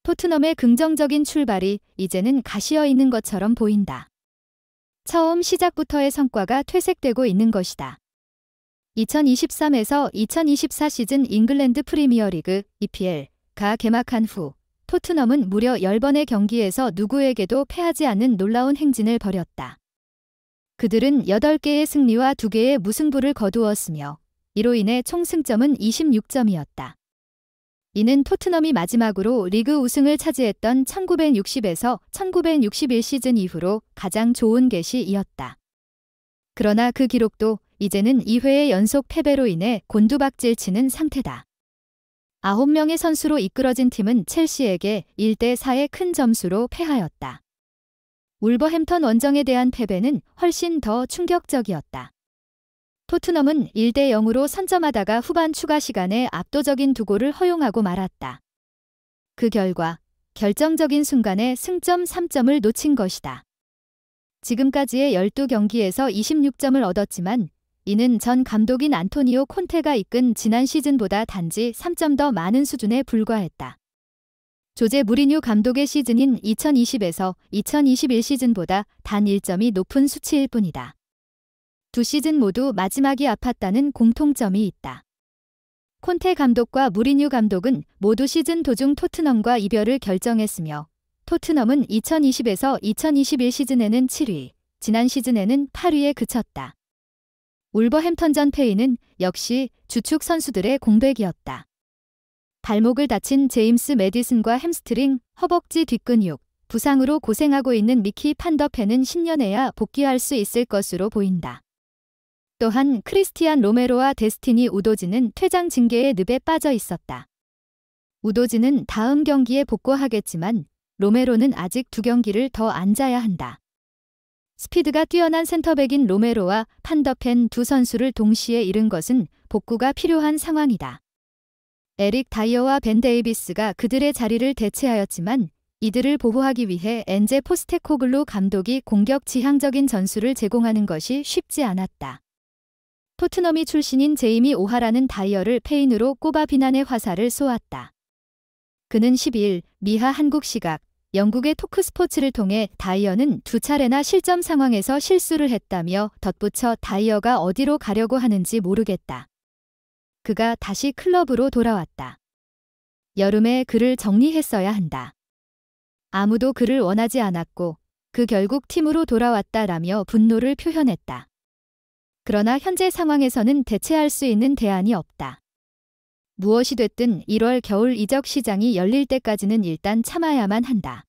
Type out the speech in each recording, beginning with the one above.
토트넘의 긍정적인 출발이 이제는 가시어 있는 것처럼 보인다. 처음 시작부터의 성과가 퇴색되고 있는 것이다. 2023에서 2024 시즌 잉글랜드 프리미어리그 EPL가 개막한 후 토트넘은 무려 10번의 경기에서 누구에게도 패하지 않는 놀라운 행진을 벌였다. 그들은 8개의 승리와 2개의 무승부를 거두었으며 이로 인해 총 승점은 26점이었다. 이는 토트넘이 마지막으로 리그 우승을 차지했던 1960에서 1961 시즌 이후로 가장 좋은 개시이었다. 그러나 그 기록도 이제는 2회의 연속 패배로 인해 곤두박질치는 상태다. 9명의 선수로 이끌어진 팀은 첼시에게 1대4의 큰 점수로 패하였다. 울버햄턴 원정에 대한 패배는 훨씬 더 충격적이었다. 토트넘은 1대0으로 선점하다가 후반 추가 시간에 압도적인 2골을 허용하고 말았다. 그 결과 결정적인 순간에 승점 3점을 놓친 것이다. 지금까지의 12경기에서 26점을 얻었지만 이는 전 감독인 안토니오 콘테가 이끈 지난 시즌보다 단지 3점 더 많은 수준에 불과했다. 조제 무리뉴 감독의 시즌인 2020에서 2021 시즌보다 단 1점이 높은 수치일 뿐이다. 두 시즌 모두 마지막이 아팠다는 공통점이 있다. 콘테 감독과 무리뉴 감독은 모두 시즌 도중 토트넘과 이별을 결정했으며 토트넘은 2020에서 2021 시즌에는 7위, 지난 시즌에는 8위에 그쳤다. 울버햄턴전 패인은 역시 주축 선수들의 공백이었다. 발목을 다친 제임스 매디슨과 햄스트링, 허벅지 뒷근육, 부상으로 고생하고 있는 미키 판더펜은 10년에야 복귀할 수 있을 것으로 보인다. 또한 크리스티안 로메로와 데스티니 우도지는 퇴장 징계의 늪에 빠져 있었다. 우도지는 다음 경기에 복구하겠지만 로메로는 아직 2경기를 더 앉아야 한다. 스피드가 뛰어난 센터백인 로메로와 판더펜 두 선수를 동시에 잃은 것은 복구가 필요한 상황이다. 에릭 다이어와 벤 데이비스가 그들의 자리를 대체하였지만 이들을 보호하기 위해 엔제 포스테코글루 감독이 공격 지향적인 전술을 제공하는 것이 쉽지 않았다. 토트넘이 출신인 제이미 오하라는 다이어를 페인으로 꼽아 비난의 화살을 쏘았다. 그는 12일 미하 한국 시각 영국의 토크스포츠를 통해 다이어는 2차례나 실점 상황에서 실수를 했다며 덧붙여 다이어가 어디로 가려고 하는지 모르겠다. 그가 다시 클럽으로 돌아왔다. 여름에 그를 정리했어야 한다. 아무도 그를 원하지 않았고 그 결국 팀으로 돌아왔다라며 분노를 표현했다. 그러나 현재 상황에서는 대체할 수 있는 대안이 없다. 무엇이 됐든 1월 겨울 이적 시장이 열릴 때까지는 일단 참아야만 한다.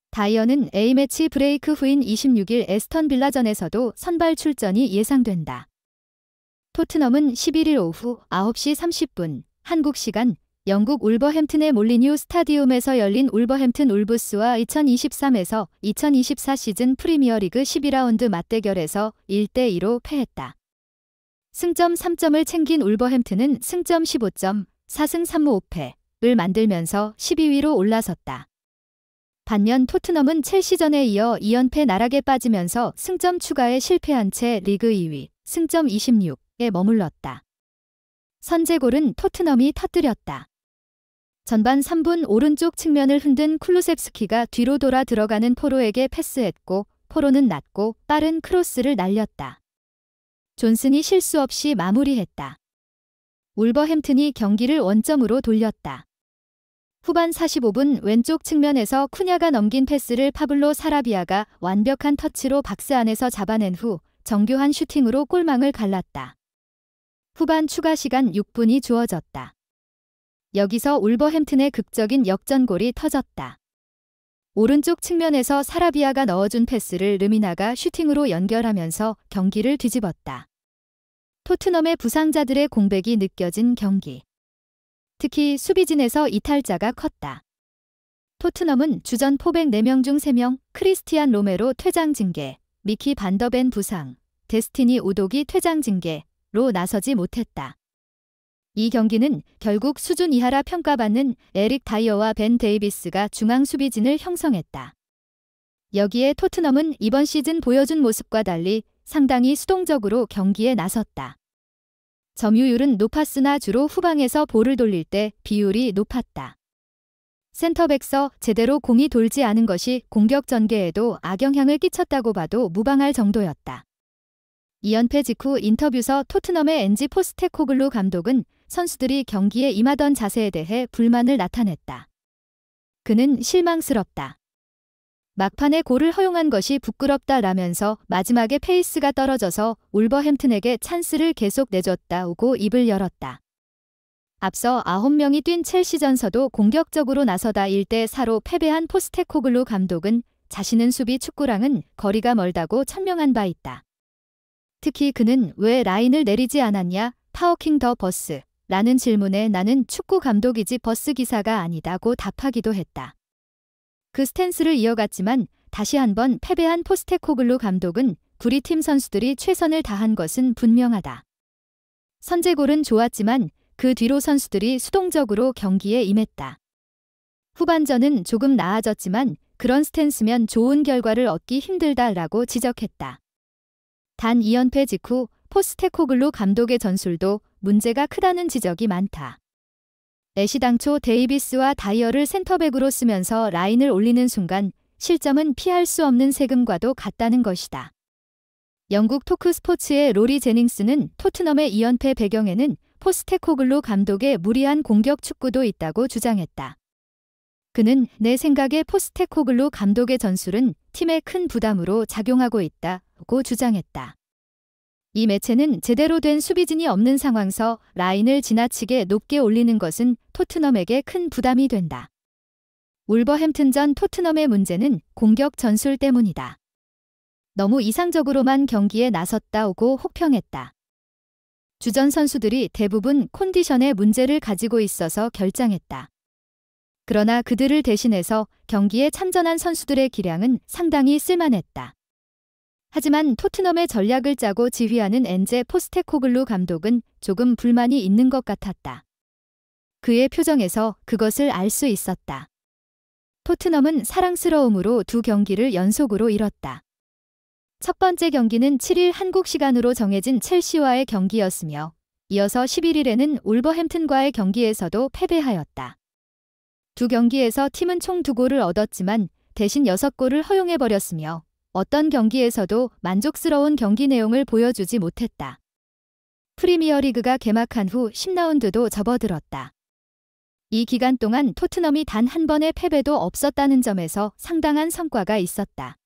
다이어는 A매치 브레이크 후인 26일 에스턴 빌라전에서도 선발 출전이 예상된다. 토트넘은 11일 오후 9시 30분 한국 시간 영국 울버햄튼의 몰리뉴 스타디움에서 열린 울버햄튼 울브스와 2023에서 2024 시즌 프리미어리그 12라운드 맞대결에서 1대2로 패했다. 승점 3점을 챙긴 울버햄튼은 승점 15점, 4승 3무 5패를 만들면서 12위로 올라섰다. 반면 토트넘은 첼시전에 이어 2연패 나락에 빠지면서 승점 추가에 실패한 채 리그 2위, 승점 26에 머물렀다. 선제골은 토트넘이 터뜨렸다. 전반 3분 오른쪽 측면을 흔든 쿨루셉스키가 뒤로 돌아 들어가는 포로에게 패스했고 포로는 낮고 빠른 크로스를 날렸다. 존슨이 실수 없이 마무리했다. 울버햄튼이 경기를 원점으로 돌렸다. 후반 45분 왼쪽 측면에서 쿠냐가 넘긴 패스를 파블로 사라비아가 완벽한 터치로 박스 안에서 잡아낸 후 정교한 슈팅으로 골망을 갈랐다. 후반 추가 시간 6분이 주어졌다. 여기서 울버햄튼의 극적인 역전골이 터졌다. 오른쪽 측면에서 사라비아가 넣어준 패스를 르미나가 슈팅으로 연결하면서 경기를 뒤집었다. 토트넘의 부상자들의 공백이 느껴진 경기. 특히 수비진에서 이탈자가 컸다. 토트넘은 주전 포백 4명 중 3명, 크리스티안 로메로 퇴장 징계, 미키 반더벤 부상, 데스티니 우독이 퇴장 징계로 나서지 못했다. 이 경기는 결국 수준 이하라 평가받는 에릭 다이어와 벤 데이비스가 중앙 수비진을 형성했다. 여기에 토트넘은 이번 시즌 보여준 모습과 달리 상당히 수동적으로 경기에 나섰다. 점유율은 높았으나 주로 후방에서 볼을 돌릴 때 비율이 높았다. 센터백서 제대로 공이 돌지 않은 것이 공격 전개에도 악영향을 끼쳤다고 봐도 무방할 정도였다. 2연패 직후 인터뷰서 토트넘의 엔지 포스테코글루 감독은 선수들이 경기에 임하던 자세에 대해 불만을 나타냈다. 그는 실망스럽다. 막판에 골을 허용한 것이 부끄럽다라면서 마지막에 페이스가 떨어져서 울버햄튼에게 찬스를 계속 내줬다고 입을 열었다. 앞서 9명이 뛴 첼시전서도 공격적으로 나서다 1대4로 패배한 포스테코글루 감독은 자신은 수비 축구랑은 거리가 멀다고 천명한 바 있다. 특히 그는 왜 라인을 내리지 않았냐, 파워킹 더 버스 라는 질문에 나는 축구 감독이지 버스 기사가 아니다고 답하기도 했다. 그 스탠스를 이어갔지만 다시 한번 패배한 포스테코글루 감독은 우리 팀 선수들이 최선을 다한 것은 분명하다. 선제골은 좋았지만 그 뒤로 선수들이 수동적으로 경기에 임했다. 후반전은 조금 나아졌지만 그런 스탠스면 좋은 결과를 얻기 힘들다라고 지적했다. 단 2연패 직후 포스테코글루 감독의 전술도 문제가 크다는 지적이 많다. 애시당초 데이비스와 다이어를 센터백으로 쓰면서 라인을 올리는 순간 실점은 피할 수 없는 세금과도 같다는 것이다. 영국 토크 스포츠의 로리 제닝스는 토트넘의 2연패 배경에는 포스테코글루 감독의 무리한 공격 축구도 있다고 주장했다. 그는 내 생각에 포스테코글루 감독의 전술은 팀에 큰 부담으로 작용하고 있다고 주장했다. 이 매체는 제대로 된 수비진이 없는 상황서 라인을 지나치게 높게 올리는 것은 토트넘에게 큰 부담이 된다. 울버햄튼전 토트넘의 문제는 공격 전술 때문이다. 너무 이상적으로만 경기에 나섰다고 혹평했다. 주전 선수들이 대부분 컨디션에 문제를 가지고 있어서 결장했다. 그러나 그들을 대신해서 경기에 참전한 선수들의 기량은 상당히 쓸만했다. 하지만 토트넘의 전략을 짜고 지휘하는 엔제 포스테코글루 감독은 조금 불만이 있는 것 같았다. 그의 표정에서 그것을 알 수 있었다. 토트넘은 사랑스러움으로 두 경기를 연속으로 잃었다. 첫 번째 경기는 7일 한국 시간으로 정해진 첼시와의 경기였으며 이어서 11일에는 울버햄튼과의 경기에서도 패배하였다. 두 경기에서 팀은 총 2골을 얻었지만 대신 6골을 허용해버렸으며 어떤 경기에서도 만족스러운 경기 내용을 보여주지 못했다. 프리미어리그가 개막한 후 10라운드도 접어들었다. 이 기간 동안 토트넘이 단 한 번의 패배도 없었다는 점에서 상당한 성과가 있었다.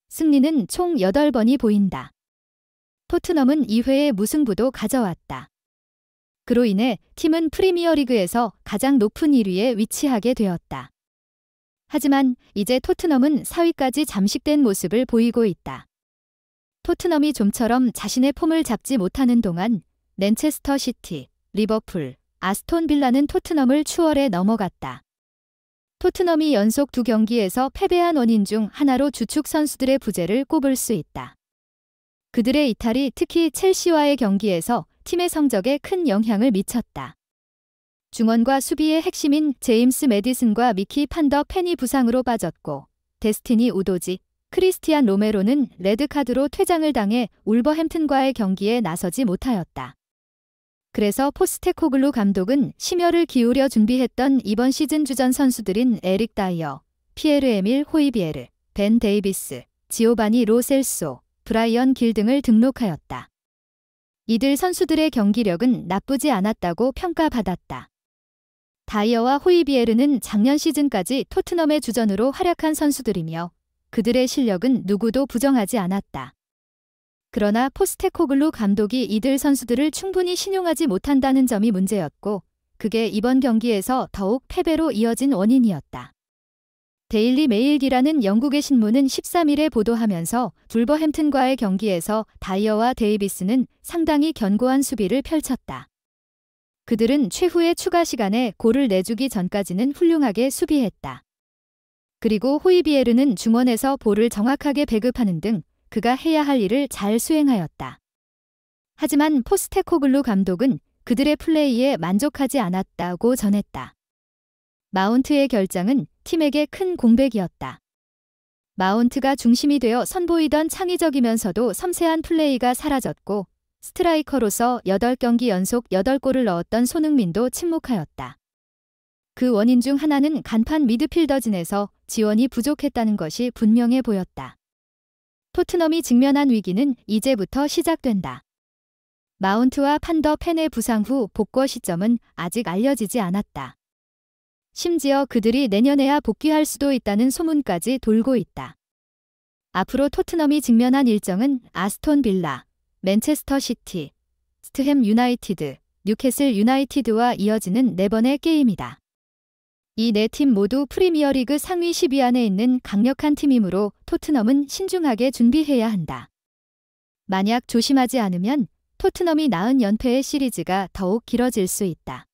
승리는 총 8번이 보인다. 토트넘은 2회의 무승부도 가져왔다. 그로 인해 팀은 프리미어리그에서 가장 높은 1위에 위치하게 되었다. 하지만 이제 토트넘은 4위까지 잠식된 모습을 보이고 있다. 토트넘이 좀처럼 자신의 폼을 잡지 못하는 동안 맨체스터 시티, 리버풀, 아스톤 빌라는 토트넘을 추월해 넘어갔다. 토트넘이 연속 2경기에서 패배한 원인 중 하나로 주축 선수들의 부재를 꼽을 수 있다. 그들의 이탈이 특히 첼시와의 경기에서 팀의 성적에 큰 영향을 미쳤다. 중원과 수비의 핵심인 제임스 매디슨과 미키 판더 펜이 부상으로 빠졌고 데스티니 우도지, 크리스티안 로메로는 레드카드로 퇴장을 당해 울버햄튼과의 경기에 나서지 못하였다. 그래서 포스테코글루 감독은 심혈을 기울여 준비했던 이번 시즌 주전 선수들인 에릭 다이어, 피에르 에밀 호이비에르, 벤 데이비스, 지오바니 로 셀소, 브라이언 길 등을 등록하였다. 이들 선수들의 경기력은 나쁘지 않았다고 평가받았다. 다이어와 호이비에르는 작년 시즌까지 토트넘의 주전으로 활약한 선수들이며 그들의 실력은 누구도 부정하지 않았다. 그러나 포스테코글루 감독이 이들 선수들을 충분히 신용하지 못한다는 점이 문제였고 그게 이번 경기에서 더욱 패배로 이어진 원인이었다. 데일리 메일기라는 영국의 신문은 13일에 보도하면서 울버햄튼과의 경기에서 다이어와 데이비스는 상당히 견고한 수비를 펼쳤다. 그들은 최후의 추가 시간에 골을 내주기 전까지는 훌륭하게 수비했다. 그리고 호이비에르는 중원에서 볼을 정확하게 배급하는 등 그가 해야 할 일을 잘 수행하였다. 하지만 포스테코글루 감독은 그들의 플레이에 만족하지 않았다고 전했다. 마운트의 결장은 팀에게 큰 공백이었다. 마운트가 중심이 되어 선보이던 창의적이면서도 섬세한 플레이가 사라졌고 스트라이커로서 8경기 연속 8골을 넣었던 손흥민도 침묵하였다. 그 원인 중 하나는 간판 미드필더진에서 지원이 부족했다는 것이 분명해 보였다. 토트넘이 직면한 위기는 이제부터 시작된다. 마운트와 판더 펜의 부상 후 복구 시점은 아직 알려지지 않았다. 심지어 그들이 내년에야 복귀할 수도 있다는 소문까지 돌고 있다. 앞으로 토트넘이 직면한 일정은 아스톤 빌라, 맨체스터 시티, 스트햄 유나이티드, 뉴캐슬 유나이티드와 이어지는 4번의 게임이다. 이 4팀 모두 프리미어리그 상위 10위 안에 있는 강력한 팀이므로 토트넘은 신중하게 준비해야 한다. 만약 조심하지 않으면 토트넘이 낳은 연패의 시리즈가 더욱 길어질 수 있다.